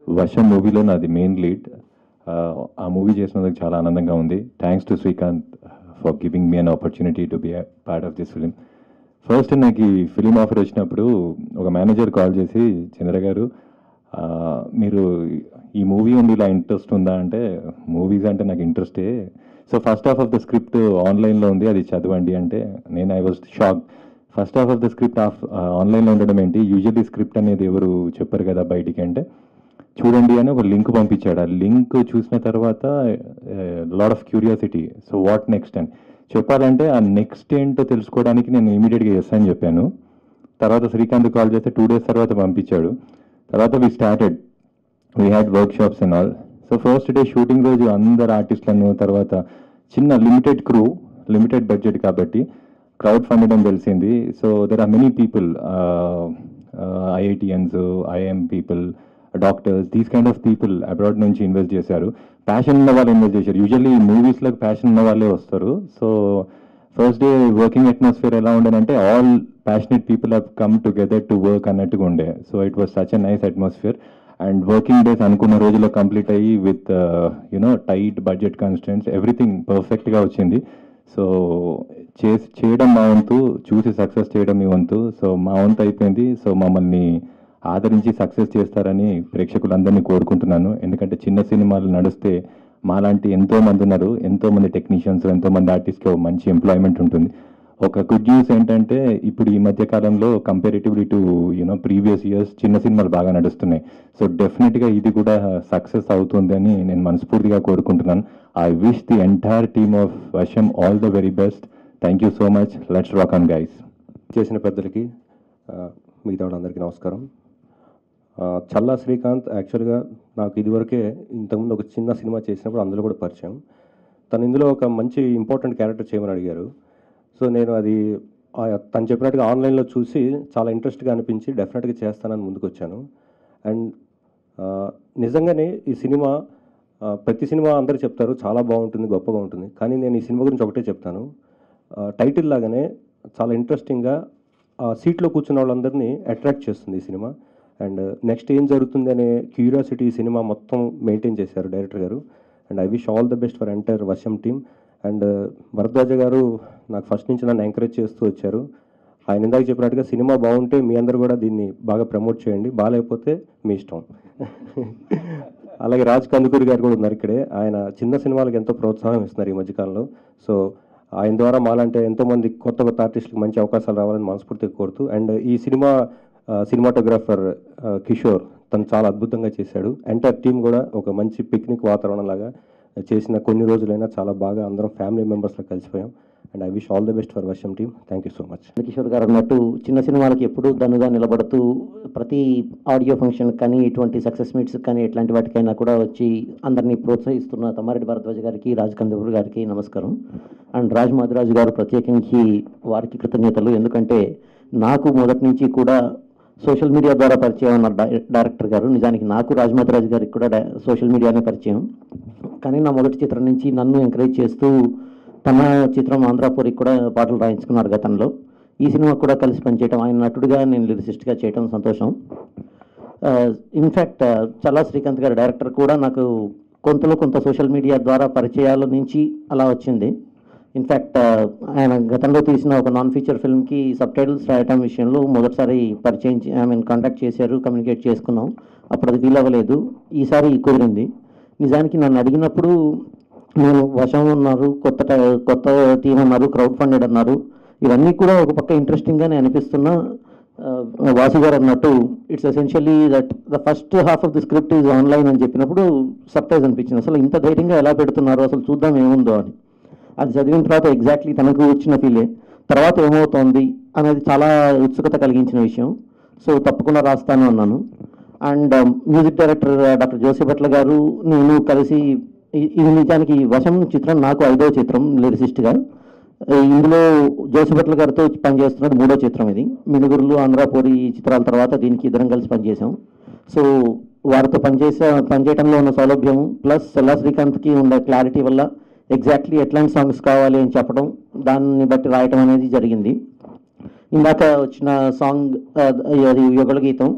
వర్షం మూవీలో నాది మెయిన్ లీడ్. ఆ మూవీ చేసినందుకు చాలా ఆనందంగా ఉంది. Thanks to Srikanth for giving me an opportunity to be part of this film. First నాకు ఈ ఫిలిం ఆఫర్ వచ్చినప్పుడు ఒక మేనేజర్ కాల్ చేసి, చంద్ర గారు మీరు ఈ మూవీ ఉంది, ఇలా ఇంట్రెస్ట్ ఉందా అంటే, మూవీస్ అంటే నాకు ఇంట్రెస్టే. So first half of the script ఆన్లైన్లో ఉంది, అది చదవండి అంటే నేను I was shock. First half of the script ఆన్లైన్లో ఉండడం ఏంటి, యూజువల్లీ స్క్రిప్ట్ అనేది ఎవరు చెప్పరు కదా బయటికి అంటే, చూడండి అని ఒక లింక్ పంపించాడు. ఆ లింక్ చూసిన తర్వాత lot of curiosity, so what next అని చెప్పాలంటే, ఆ నెక్స్ట్ ఏంటో తెలుసుకోవడానికి నేను ఇమీడియట్గా ఎస్ అని చెప్పాను. తర్వాత శ్రీకాంత్ కాల్ చేస్తే 2 days తర్వాత పంపించాడు. తర్వాత we started, we had workshops and all. So first day shooting రోజు అందరు ఆర్టిస్టులను, తర్వాత చిన్న లిమిటెడ్ క్రూ, లిమిటెడ్ బడ్జెట్ కాబట్టి క్రౌడ్ ఫండెడ్ అని తెలిసింది. So there are many people, IITians, IIM people, doctors, these kind of people abroad నుంచి invest చేశారు. ప్యాషన్ ఉన్న వాళ్ళు ఇన్వెస్ట్ చేశారు. యూజువల్లీ మూవీస్లో ప్యాషన్ ఉన్న వాళ్ళే వస్తారు. So first day working atmosphere ఎలా ఉండేనంటే, all passionate people have come together to work అన్నట్టుగా ఉండే. So it was such a nice atmosphere. And working days అనుకున్న రోజుల్లో కంప్లీట్ అయ్యి with tight budget constraints, everything పర్ఫెక్ట్గా వచ్చింది. సో చేయడం మా వంతు, చూసి సక్సెస్ చేయడం మీ వంతు. సో మా వంతు అయిపోయింది. సో మమ్మల్ని ఆదరించి సక్సెస్ చేస్తారని ప్రేక్షకులందరినీ కోరుకుంటున్నాను. ఎందుకంటే చిన్న సినిమాలు నడిస్తే మాలాంటి ఎంతోమంది ఉన్నారు, ఎంతోమంది టెక్నీషియన్స్, ఎంతోమంది ఆర్టిస్ట్కి మంచి ఎంప్లాయ్మెంట్ ఉంటుంది. ఒక గుడ్ న్యూస్ ఏంటంటే, ఇప్పుడు ఈ మధ్య కాలంలో కంపారిటివ్లీ టు ప్రీవియస్ ఇయర్స్ చిన్న సినిమాలు బాగా నడుస్తున్నాయి. సో డెఫినెట్గా ఇది కూడా సక్సెస్ అవుతుందని నేను మనస్ఫూర్తిగా కోరుకుంటున్నాను. I wish the entire team of Varsham all the very best. Thank you so much. Let's rock on guys. చేసిన పెద్దలకి, మిగతా వాళ్ళందరికీ నమస్కారం. చల్లా శ్రీకాంత్ యాక్చువల్గా నాకు ఇదివరకే ఇంతకుముందు ఒక చిన్న సినిమా చేసినప్పుడు అందులో కూడా పరిచయం. తను ఇందులో ఒక మంచి ఇంపార్టెంట్ క్యారెక్టర్ చేయమని అడిగారు. సో నేను అది తను చెప్పినట్టుగా ఆన్లైన్లో చూసి చాలా ఇంట్రెస్ట్గా అనిపించి డెఫినెట్గా చేస్తానని ముందుకు వచ్చాను. అండ్ నిజంగానే ఈ సినిమా, ప్రతి సినిమా అందరూ చెప్తారు చాలా బాగుంటుంది, గొప్పగా ఉంటుంది. కానీ నేను ఈ సినిమా గురించి ఒకటే చెప్తాను, టైటిల్ లాగానే చాలా ఇంట్రెస్టింగ్గా సీట్లో కూర్చున్న వాళ్ళందరినీ అట్రాక్ట్ చేస్తుంది ఈ సినిమా. అండ్ నెక్స్ట్ ఏం జరుగుతుంది అనే క్యూరియాసిటీ ఈ సినిమా మొత్తం మెయింటైన్ చేశారు డైరెక్టర్ గారు. And I wish all the best for entire వర్షం టీమ్. అండ్ భరద్వాజ గారు నాకు ఫస్ట్ నుంచి నన్ను ఎంకరేజ్ చేస్తూ వచ్చారు. ఆయన ఇందాక చెప్పినట్టుగా సినిమా బాగుంటే మీ అందరూ కూడా దీన్ని బాగా ప్రమోట్ చేయండి, బాగాలేకపోతే మీ ఇష్టం. అలాగే రాజ్ కందుకూరి గారు కూడా ఉన్నారు ఇక్కడే. ఆయన చిన్న సినిమాలకు ఎంతో ప్రోత్సాహం ఇస్తున్నారు ఈ మధ్యకాలంలో. సో ఆయన ద్వారా మాలంటే ఎంతోమంది కొత్త కొత్త ఆర్టిస్టులకు మంచి అవకాశాలు రావాలని మనస్ఫూర్తిగా కోరుతూ, అండ్ ఈ సినిమా సినిమాటోగ్రాఫర్ కిషోర్, తను చాలా అద్భుతంగా చేశాడు. ఎంటైర్ టీం కూడా ఒక మంచి పిక్నిక్ వాతావరణం లాగా చేసిన కొన్ని రోజులైనా చాలా బాగా అందరం ఫ్యామిలీ మెంబర్స్లో కలిసిపోయాం. And I wish all the best for Varsham team. Thank you so much. Kishore garu అన్నట్టు చిన్న సినిమాలకి ఎప్పుడూ దన్నుగా నిలబడుతూ ప్రతి ఆడియో ఫంక్షన్ కానీ, ఇటువంటి సక్సెస్ మీట్స్ కానీ, ఎట్లాంటి వాటికైనా కూడా వచ్చి అందరినీ ప్రోత్సహిస్తున్న తమ్మారెడ్డి భరద్వాజ్ గారికి, రాజ్ కందుకూరి గారికి నమస్కారం. అండ్ రాజ్ మాదిరాజు గారు ప్రత్యేకించి వారికి కృతజ్ఞతలు. ఎందుకంటే నాకు మొదటి నుంచి కూడా సోషల్ మీడియా ద్వారా పరిచయం ఉన్న డైరెక్టర్ గారు. నిజానికి నాకు రాజమాధరాజు గారికి కూడా సోషల్ మీడియానే పరిచయం. కానీ నా మొదటి చిత్రం నుంచి నన్ను ఎంకరేజ్ చేస్తూ తన చిత్రం ఆంధ్రాపూరికి కూడా పాటలు రాయించుకున్నారు గతంలో. ఈ సినిమా కూడా కలిసి పనిచేయడం, ఆయన నటుడిగా నేను లిరిసిస్ట్గా చేయడం సంతోషం. ఇన్ఫ్యాక్ట్ చల్లా శ్రీకాంత్ గారు డైరెక్టర్ కూడా నాకు కొంత సోషల్ మీడియా ద్వారా పరిచయాల నుంచి అలా వచ్చింది. ఇన్ఫ్యాక్ట్ ఆయన గతంలో తీసిన ఒక నాన్ ఫీచర్ ఫిల్మ్కి సబ్ టైటిల్స్ రాయటం విషయంలో మొదటిసారి పరిచయం కాంటాక్ట్ చేశారు, కమ్యూనికేట్ చేసుకున్నాం. అప్పుడు అది వీల్ అవ్వలేదు, ఈసారి కుదిరింది. నిజానికి నన్ను అడిగినప్పుడు నేను వర్షం అన్నారు, కొత్త టీం అన్నారు, క్రౌడ్ ఫండెడ్ అన్నారు. ఇవన్నీ కూడా ఒక పక్క ఇంట్రెస్టింగ్గానే అనిపిస్తున్నా, వాసు గారు అన్నట్టు it's essentially that the first half of the script is online అని చెప్పినప్పుడు సర్ప్రైజ్ అనిపించింది. అసలు ఇంత ధైర్యంగా ఎలా పెడుతున్నారు, అసలు చూద్దాం ఏముందో అని. అది చదివిన తర్వాత ఎగ్జాక్ట్లీ తనకు వచ్చిన ఫీలే. తర్వాత ఏమవుతోంది అనేది చాలా ఉత్సుకత కలిగించిన విషయం. సో తప్పకుండా రాస్తాను అన్నాను. అండ్ మ్యూజిక్ డైరెక్టర్ డాక్టర్ జోసిభట్ల గారు నేను కలిసి, ఇది నిజానికి వర్షం చిత్రం నాకు 5వ చిత్రం లిరిసిస్ట్గా. ఇందులో జోసిభట్ల గారితో పనిచేస్తున్నది 3వ చిత్రం. ఇది మినుగురులు, ఆంధ్రాపూరి చిత్రాల తర్వాత దీనికి ఇద్దరం కలిసి పనిచేసాం. సో వారితో పనిచేయడంలో ఉన్న సౌలభ్యం ప్లస్ చల్లా శ్రీకాంత్కి ఉన్న క్లారిటీ వల్ల ఎగ్జాక్ట్లీ ఎట్లాంటి సాంగ్స్ కావాలి అని చెప్పడం, దాన్ని బట్టి రాయటం అనేది జరిగింది. ఇందాక వచ్చిన సాంగ్ అది యుగల గీతం.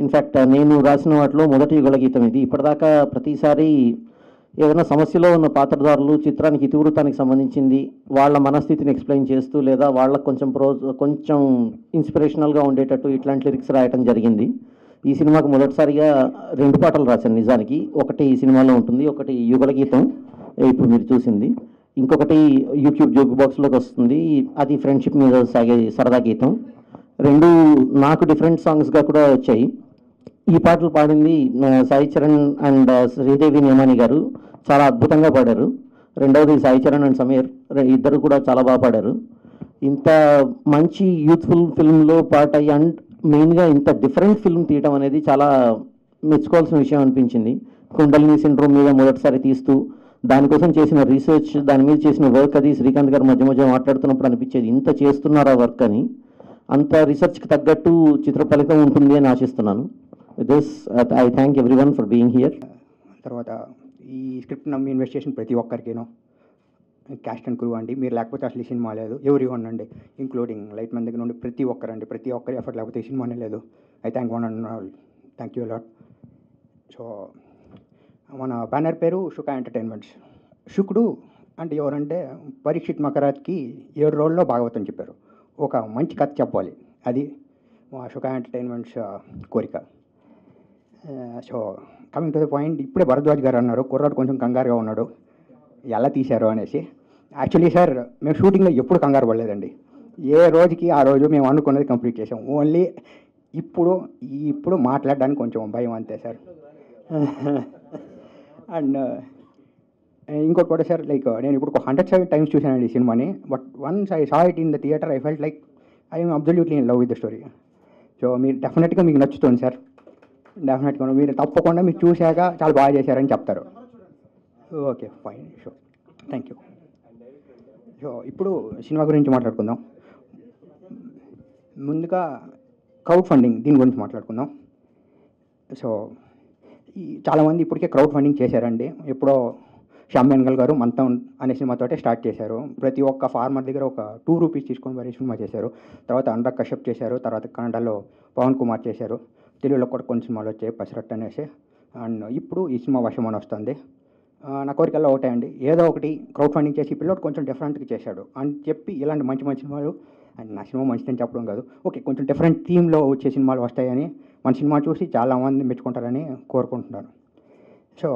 ఇన్ఫ్యాక్ట్ నేను రాసిన వాటిలో మొదటి యుగళ గీతం ఇది. ఇప్పటిదాకా ప్రతిసారి ఏదైనా సమస్యలో ఉన్న పాత్రధారులు చిత్రానికి ఇతివృత్తానికి సంబంధించింది వాళ్ళ మనస్థితిని ఎక్స్ప్లెయిన్ చేస్తూ లేదా వాళ్ళకు కొంచెం ఇన్స్పిరేషనల్గా ఉండేటట్టు ఇట్లాంటి లిరిక్స్ రాయటం జరిగింది. ఈ సినిమాకు మొదటిసారిగా 2 పాటలు రాశాను నిజానికి. ఒకటి ఈ సినిమాలో ఉంటుంది, ఒకటి యుగళ గీతం ఇప్పుడు మీరు చూసింది, ఇంకొకటి యూట్యూబ్ జోక్ బాక్స్లోకి వస్తుంది, అది ఫ్రెండ్షిప్ మీద సాగే సరదా గీతం. 2 నాకు డిఫరెంట్ సాంగ్స్గా కూడా వచ్చాయి. ఈ పాటలు పాడింది సాయి చరణ్ అండ్ శ్రీదేవి నియమాని గారు, చాలా అద్భుతంగా పాడారు. రెండవది సాయి చరణ్ అండ్ సమీర్, ఇద్దరు కూడా చాలా బాగా పాడారు. ఇంత మంచి యూత్ఫుల్ ఫిల్మ్లో పాట అండ్ మెయిన్గా ఇంత డిఫరెంట్ ఫిల్మ్ తీయటం అనేది చాలా మెచ్చుకోవాల్సిన విషయం అనిపించింది. కుండలిని సిండ్రోమ్ మీద మొదటిసారి తీస్తూ దానికోసం చేసిన రీసెర్చ్, దాని మీద చేసిన వర్క్, అది శ్రీకాంత్ గారు మధ్య మధ్య మాట్లాడుతున్నప్పుడు అనిపించేది ఇంత చేస్తున్నారా వర్క్ అని. అంత రీసెర్చ్కి తగ్గట్టు చిత్ర ఫలితం ఉంటుంది అని ఆశిస్తున్నాను. This I thank everyone for being here. తర్వాత ఈ స్క్రిప్ట్ నమ్మి ఇన్వెస్ట్ చేసిన ప్రతి ఒక్కరికేనో, క్యాస్ట్ అండ్ క్రూ అండి, మీరు లేకపోతే అసలు ఈ సినిమా లేదు. ఎవరి వన్ అండి, ఇంక్లూడింగ్ లైట్ మ్యాన్ దగ్గర నుండి ప్రతి ఒక్కరి ఎఫర్ట్ లేకపోతే ఈ సినిమానే లేదు. I thank one and all, thank you lot. So మన బ్యానర్ పేరు షుకా ఎంటర్టైన్మెంట్స్. శుకుడు అంటే ఎవరంటే పరీక్షిత్ మకరాజ్కి 7 రోజుల్లో భాగవతం చెప్పారు. ఒక మంచి కథ చెప్పాలి, అది మా షుకా ఎంటర్టైన్మెంట్స్ కోరిక. So coming to the point, ఇప్పుడే భరద్వాజ్ గారు అన్నారు కుర్రాడు కొంచెం కంగారుగా ఉన్నాడు ఎలా తీశారు అనేసి. యాక్చువల్లీ సార్, మేము షూటింగ్లో ఎప్పుడు కంగారు పడలేదండి. ఏ రోజుకి ఆ రోజు మేము అనుకున్నది కంప్లీట్ చేసాం. ఓన్లీ ఇప్పుడు మాట్లాడడానికి కొంచెం భయం అంతే సార్. అండ్ ఇంకోటి కూడా సార్, లైక్ నేను ఇప్పుడు 107 times చూశానండి ఈ సినిమాని. But once I saw it in the theatre I felt like I'm absolutely in love with the story. So మీరు డెఫినెట్గా మీకు నచ్చుతుంది సార్, డెఫినెట్గా మీరు తప్పకుండా మీరు చూశాక చాలా బాగా చేశారని చెప్తారు. Okay fine, sure, thank you. So ఇప్పుడు సినిమా గురించి మాట్లాడుకుందాం. ముందుగా క్రౌడ్ ఫండింగ్, దీని గురించి మాట్లాడుకుందాం. సో చాలామంది ఇప్పటికే క్రౌడ్ ఫండింగ్ చేశారండి. ఎప్పుడో శ్యామ్ బెనగల్ గారు మంతం అనే సినిమాతోటే స్టార్ట్ చేశారు. ప్రతి ఒక్క ఫార్మర్ దగ్గర ఒక 2 rupees తీసుకొని మరీ సినిమా చేశారు. తర్వాత అనురాగ్ కశ్యప్ చేశారు, తర్వాత కన్నడలో పవన్ కుమార్ చేశారు, తెలుగులో కూడా కొన్ని సినిమాలు వచ్చాయి, పసిరట్ అనేసి. అండ్ ఇప్పుడు ఈ సినిమా వర్షం అని వస్తుంది. నా కోరికల్లో ఒకటే అండి, ఏదో ఒకటి క్రౌడ్ ఫండింగ్ చేసి పిల్లోడు కొంచెం డిఫరెంట్గా చేశాడు అని చెప్పి ఇలాంటి మంచి మంచి సినిమాలు, అండ్ నా సినిమా మంచిదని చెప్పడం కాదు, ఓకే కొంచెం డిఫరెంట్ థీమ్లో వచ్చే సినిమాలు వస్తాయని, మన సినిమా చూసి చాలామంది మెచ్చుకుంటారని కోరుకుంటున్నాను. సో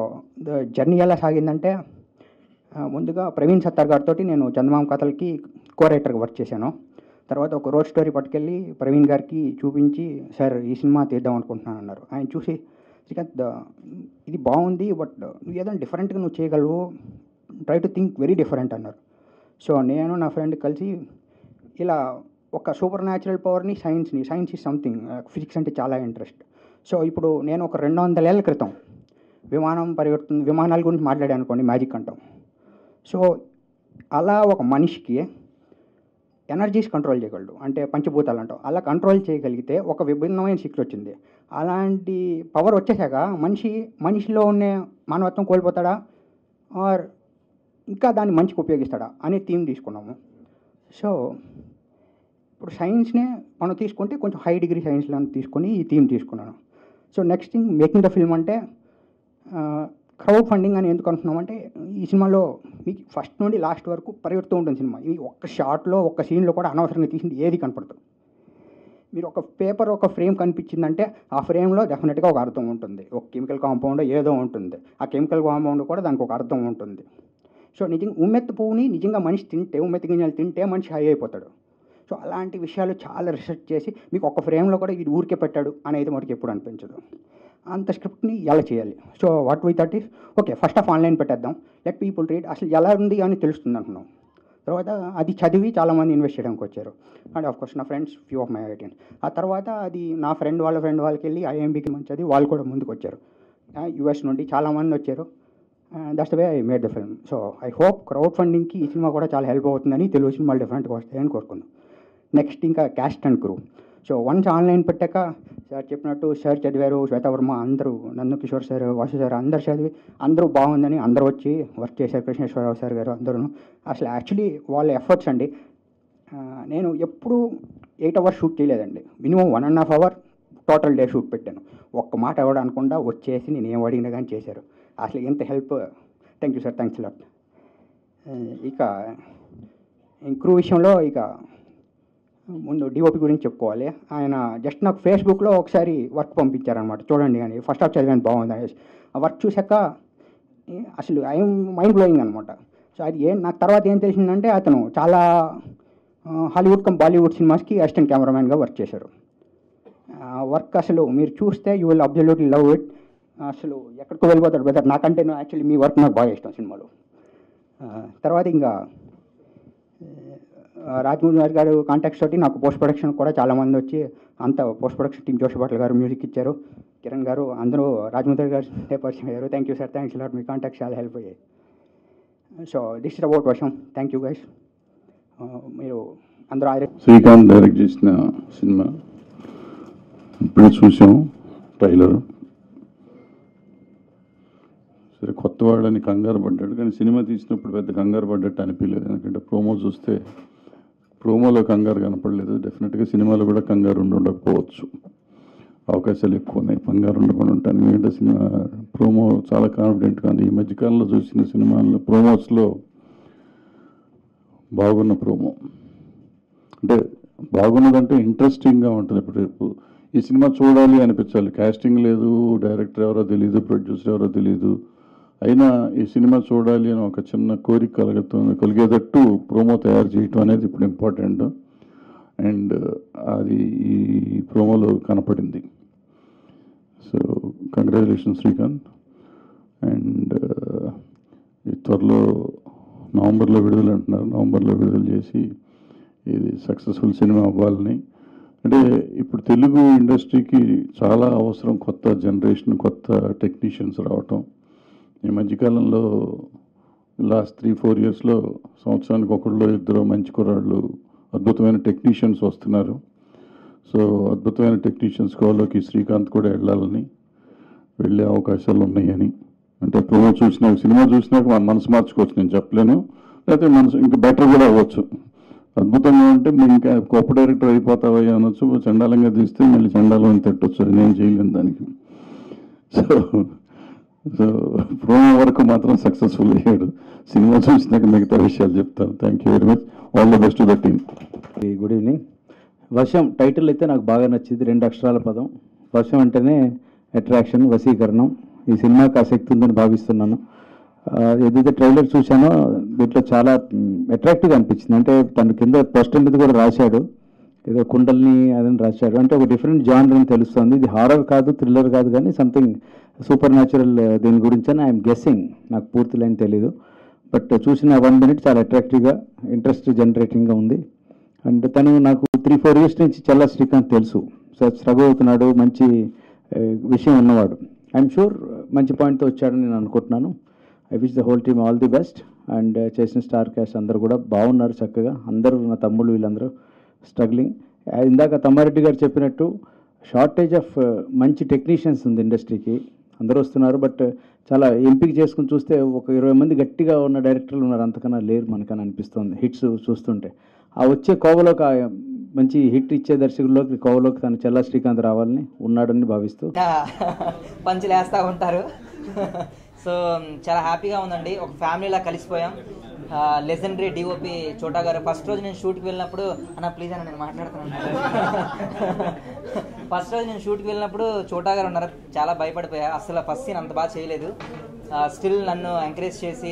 జర్నీ ఎలా సాగిందంటే, ముందుగా ప్రవీణ్ సత్తార్ గారితో నేను చందమామ కథలకి కో-రైటర్గా వర్క్ చేశాను. తర్వాత ఒక రోడ్ స్టోరీ పట్టుకెళ్ళి ప్రవీణ్ గారికి చూపించి, సార్ ఈ సినిమా తీద్దాం అనుకుంటున్నాను అన్నారు. ఆయన చూసి, శ్రీకాంత్ ఇది బాగుంది, బట్ నువ్వు ఏదైనా డిఫరెంట్గా నువ్వు చేయగలవు, try to think very different అన్నారు. సో నేను నా ఫ్రెండ్ కలిసి ఇలా ఒక సూపర్ న్యాచురల్ పవర్ని, సైన్స్ ఈజ్ సంథింగ్, ఫిజిక్స్ అంటే చాలా ఇంట్రెస్ట్. సో ఇప్పుడు నేను ఒక 200 ఏళ్ల క్రితం విమానాల గురించి మాట్లాడాను అనుకోండి, మ్యాజిక్ అంటాం. సో అలా ఒక మనిషికి ఎనర్జీస్ కంట్రోల్ చేయగలడు, అంటే పంచభూతాలు అంటాం, అలా కంట్రోల్ చేయగలిగితే ఒక విభిన్నమైన శక్తి వచ్చింది. అలాంటి పవర్ వచ్చేసాక మనిషిలో ఉన్న మానవత్వం కోల్పోతాడా, ఆర్ ఇంకా దాన్ని మంచికి ఉపయోగిస్తాడా అనే థీమ్ తీసుకున్నాము. సో ఇప్పుడు సైన్స్నే మనం తీసుకుంటే కొంచెం హై డిగ్రీ సైన్స్లో తీసుకొని ఈ థీమ్ తీసుకున్నాను. So next thing, making the film అంటే క్రౌడ్ ఫండింగ్ అని ఎందుకు అనుకున్నామంటే, ఈ సినిమాలో మీకు ఫస్ట్ నుండి లాస్ట్ వరకు పరిగెడుతూ ఉంటుంది సినిమా. ఇది ఒక్క షాట్లో, ఒక్క సీన్లో కూడా అనవసరంగా తీసింది ఏది కనపడుతుంది. మీరు ఒక పేపర్, ఒక ఫ్రేమ్ కనిపించిందంటే ఆ ఫ్రేమ్లో డెఫినెట్గా ఒక అర్థం ఉంటుంది, ఒక కెమికల్ కాంపౌండ్ ఏదో ఉంటుంది, ఆ కెమికల్ కాంపౌండ్ కూడా దానికి ఒక అర్థం ఉంటుంది. సో నిజంగా ఉమ్మెత్త పువ్వుని నిజంగా మనిషి తింటే, ఉమ్మెత్త గింజలు తింటే మనిషి హై అయిపోతాడు. సో అలాంటి విషయాలు చాలా రీసెర్చ్ చేసి మీకు ఒక ఫ్రేమ్లో కూడా ఇది ఊరికే పెట్టాడు అనేది మనకి ఎప్పుడు అనిపించదు. అంత స్క్రిప్ట్ని ఎలా చేయాలి. So what we thought is, okay first of online పెట్టేద్దాం, లెట్ పీపుల్ రీడ్, అసలు ఎలా ఉంది అని తెలుస్తుంది అనుకున్నాం. తర్వాత అది చదివి చాలామంది ఇన్వెస్ట్ చేయడానికి వచ్చారు. అండ్ ఆఫ్ కోర్స్ నా ఫ్రెండ్స్, ఫ్యూ ఆఫ్ మై ఐడియన్స్. ఆ తర్వాత అది నా ఫ్రెండ్ వాళ్ళకి వెళ్ళి ఐఎంబీకి మంచిది, వాళ్ళు కూడా ముందుకు వచ్చారు. యూఎస్ నుండి చాలామంది వచ్చారు. That's the way I made the film. So I hope crowd ఫండింగ్కి ఈ సినిమా కూడా చాలా హెల్ప్ అవుతుందని, తెలుగు సినిమాలు డిఫరెంట్గా వస్తాయని కోరుకుందాం. నెక్స్ట్ ఇంకా caste and crew. So once online పెట్టాక సార్ చెప్పినట్టు సార్ చదివారు, శ్వేతవర్మ అందరూ, నందు కిషోర్ సార్, వాసు సార్ అందరు చదివి అందరూ బాగుందని అందరూ వచ్చి వర్క్ చేశారు. కృష్ణేశ్వరరావు సార్ గారు అందరూ. అసలు యాక్చువల్లీ వాళ్ళ ఎఫర్ట్స్ అండి. నేను ఎప్పుడూ 8 hours షూట్ చేయలేదండి, minimum 1.5 hour total day shoot పెట్టాను. ఒక్క మాట ఎవడు అనకుండా వచ్చేసి నేను ఏం అడిగినా కానీ చేశారు. అసలు ఎంత help. Thank you sir, thanks lot. ఇక క్రూ విషయంలో ఇక ముందు డిఓపి గురించి చెప్పుకోవాలి. ఆయన జస్ట్ నాకు ఫేస్బుక్లో ఒకసారి వర్క్ పంపించారనమాట, చూడండి అని. ఫస్ట్ హాఫ్ చదివాను, బాగుంది అనేసి. ఆ వర్క్ చూశాక అసలు ఐఎమ్ మైండ్ బ్లోయింగ్ అనమాట. సో అది నాకు తర్వాత ఏం తెలిసిందంటే అతను చాలా హాలీవుడ్ కమ్ బాలీవుడ్ సినిమాస్కి అసిస్టెంట్ కెమెరామ్యాన్గా వర్క్ చేశారు. వర్క్ అసలు మీరు చూస్తే you will absolutely love it. అసలు ఎక్కడికో వెళ్ళిపోతాడు బ్రదర్. నాకంటే యాక్చువల్లీ మీ వర్క్ నాకు బాగా ఇష్టం సినిమాలో. తర్వాత ఇంకా రాజమౌళి గారు కాంటాక్ట్స్ తోటి నాకు పోస్ట్ ప్రొడక్షన్ కూడా చాలామంది వచ్చి అంత post production team Joshi Bhatla గారు మ్యూజిక్ ఇచ్చారు, కిరణ్ గారు అందరూ రాజమౌళి గారు పరిచయం అయ్యారు. Thank you sir, thanks lot. Me contacts చాలా హెల్ప్ అయ్యాయి. సో దిస్ ఇస్ అబౌట్ వర్షం. Thank you guys. మీరు అందరూ శ్రీకాంత్ డైరెక్ట్ చేసిన సినిమా ఇప్పుడే చూసాం ట్రైలర్. సరే కొత్త వాడని కంగారు పడ్డాడు, కానీ సినిమా తీసినప్పుడు పెద్ద కంగారు పడ్డట్టు అనిపించలేదు. ఎందుకంటే ప్రోమో చూస్తే ప్రోమోలో కంగారు కనపడలేదు. డెఫినెట్గా సినిమాలో కూడా కంగారు ఉండకపోవచ్చు, అవకాశాలు ఎక్కువ ఉన్నాయి కంగారు ఉండకుండా ఉంటాను. ఎందుకంటే సినిమా ప్రోమో చాలా కాన్ఫిడెంట్గా ఉంది. ఈ మధ్యకాలంలో చూసిన సినిమాల్లో ప్రోమోస్లో బాగున్న ప్రోమో అంటే బాగున్నదంటే ఇంట్రెస్టింగ్గా ఉంటుంది. ఇప్పుడు రేపు ఈ సినిమా చూడాలి అనిపించాలి. కాస్టింగ్ లేదు, డైరెక్టర్ ఎవరో తెలియదు, ప్రొడ్యూసర్ ఎవరో తెలియదు, అయినా ఈ సినిమా చూడాలి అని ఒక చిన్న కోరిక కలిగేటట్టు ప్రోమో తయారు చేయటం అనేది ఇప్పుడు ఇంపార్టెంట్. అండ్ అది ఈ ప్రోమోలో కనపడింది. So congratulation Srikanth. అండ్ త్వరలో నవంబర్లో విడుదల అంటున్నారు. నవంబర్లో విడుదల చేసి ఇది సక్సెస్ఫుల్ సినిమా అవ్వాలని. అంటే ఇప్పుడు తెలుగు ఇండస్ట్రీకి చాలా అవసరం కొత్త జనరేషన్, కొత్త టెక్నీషియన్స్ రావటం. ఈ మధ్యకాలంలో లాస్ట్ 3-4 ఇయర్స్లో సంవత్సరానికి ఒకళ్ళు ఇద్దరు మంచి కుర్రాళ్ళు అద్భుతమైన టెక్నీషియన్స్ వస్తున్నారు. సో అద్భుతమైన టెక్నీషియన్స్ కోలోకి శ్రీకాంత్ కూడా వెళ్ళే అవకాశాలు ఉన్నాయని. అంటే ప్రోమో చూసినాక, సినిమా చూసినాక మన మనసు మార్చుకోవచ్చు, నేను చెప్పలేను. లేకపోతే మనసు ఇంకా బెటర్ కూడా అవ్వచ్చు. అద్భుతంగా ఉంటే ఇంకా గొప్ప డైరెక్టర్ అయిపోతావయ్యా అనొచ్చు, చండాలంగా తీస్తే మళ్ళీ చండాలం తిట్టొచ్చు, అది నేను చేయలేను దానికి. సో ప్రోమో వరకు మాత్రం సక్సెస్ఫుల్ అయ్యాడు. సినిమా చూసినాక మిగతా విషయాలు చెప్తాను. Thank you very much. All the best to the team. Good evening. వర్షం టైటిల్ అయితే నాకు బాగా నచ్చింది. 2 అక్షరాల పదం. వర్షం అంటేనే అట్రాక్షన్, వశీకరణం. ఈ సినిమాకి ఆసక్తి ఉందని భావిస్తున్నాను. ఏదైతే ట్రైలర్ చూశానో దీంట్లో చాలా అట్రాక్టివ్గా అనిపించింది. అంటే తన కింద పోస్టర్ మీద కూడా రాశాడు, ఏదో కుండల్ని అదని రాశాడు. అంటే ఒక డిఫరెంట్ జానర్ అని తెలుస్తుంది. ఇది హారర్ కాదు, థ్రిల్లర్ కాదు, కానీ సంథింగ్ సూపర్ న్యాచురల్ దీని గురించి అని ఐఎమ్ గెస్సింగ్. నాకు పూర్తి లైన్ తెలీదు, బట్ చూసిన 1 minute చాలా అట్రాక్టివ్గా, ఇంట్రెస్ట్ జనరేటింగ్గా ఉంది. అండ్ తను నాకు 3-4 years నుంచి చల్లా శ్రీకాంత్ తెలుసు. సో స్ట్రగుల్ అవుతున్నాడు, మంచి విషయం ఉన్నవాడు. ఐఎమ్ షూర్ మంచి పాయింట్తో వచ్చాడని నేను అనుకుంటున్నాను. I wish the whole team all the best. And చేసిన స్టార్ క్యాస్ట్ అందరూ కూడా బాగున్నారు చక్కగా. అందరూ నా తమ్ముళ్ళు వీళ్ళందరూ స్ట్రగ్లింగ్. ఇందాక తమ్మారెడ్డి గారు చెప్పినట్టు షార్టేజ్ ఆఫ్ మంచి టెక్నీషియన్స్ ఉంది ఇండస్ట్రీకి. అందరూ వస్తున్నారు, బట్ చాలా ఎంపిక చేసుకుని చూస్తే ఒక 20 మంది గట్టిగా ఉన్న డైరెక్టర్లు ఉన్నారు, అంతకన్నా లేరు మనకని అనిపిస్తుంది హిట్స్ చూస్తుంటే. ఆ వచ్చే కోవలోకి మంచి హిట్ ఇచ్చే దర్శకుల్లోకి కోవలోకి తను చల్లా శ్రీకాంత్ రావాలని ఉన్నాడని భావిస్తూ పంచులు వేస్తూ ఉంటారు. సో చాలా హ్యాపీగా ఉందండి. ఒక ఫ్యామిలీలా కలిసిపోయాం. లెజెండరీ డిఓపి చోటా గారు ఫస్ట్ రోజు నేను షూట్కి వెళ్ళినప్పుడు, అన్న ప్లీజ్ అన్న నేను మాట్లాడుతున్నాను. ఫస్ట్ రోజు నేను షూట్కి వెళ్ళినప్పుడు చోటా గారు ఉన్నారు. చాలా భయపడిపోయా. అసలు ఫస్ట్ సీన్ అంత బాగా చేయలేదు. స్టిల్ నన్ను ఎంకరేజ్ చేసి